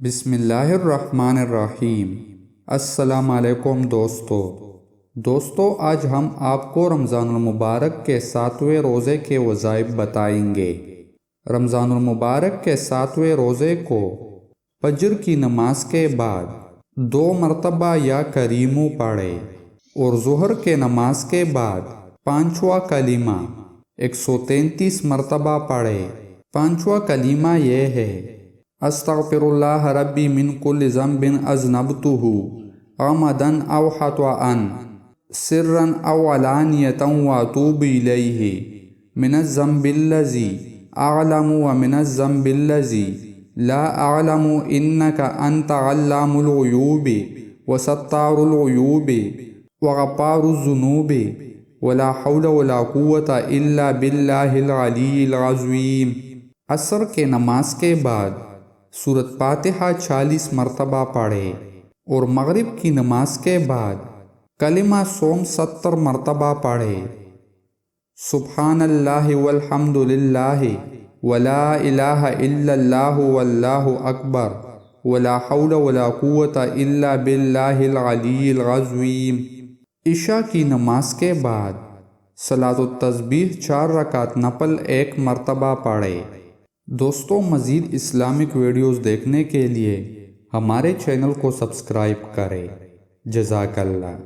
بسم اللہ الرحمن الرحیم۔ السلام علیکم دوستو، آج ہم آپ کو رمضان المبارک کے 7ویں روزے کے وظائف بتائیں گے۔ رمضان المبارک کے 7ویں روزے کو فجر کی نماز کے بعد 2 مرتبہ یا کریمو پڑھے اور ظہر کے نماز کے بعد 5واں کلمہ 133 مرتبہ پڑھے۔ 5واں کلمہ یہ ہے: استغفر اللہ ربی من کل ذنب اذنبتہ عمدا او خطأ سرا او علانیۃ واتوب الیہ من الذنب الذی اعلم ومن الذنب الذی لا اعلم انک انت علام الغیوب وستار العیوب وغفار الذنوب ولا حول ولا قوة الا باللہ العلی العظیم۔ عصر کے نماز کے بعد سورۃ فاتحہ 40 مرتبہ پڑھے اور مغرب کی نماز کے بعد کلمہ سوم 70 مرتبہ پڑھے۔ سبحان اللہ والحمد للہ ولا الہ الا اللہ واللہ اکبر ولا حول ولا قوة الا باللہ العلی العظیم۔ عشاء کی نماز کے بعد صلاۃ التسبیح 4 رکعت نفل 1 مرتبہ پڑھے۔ دوستو، مزید اسلامک ویڈیوز دیکھنے کے لیے ہمارے چینل کو سبسکرائب کریں۔ جزاک اللہ۔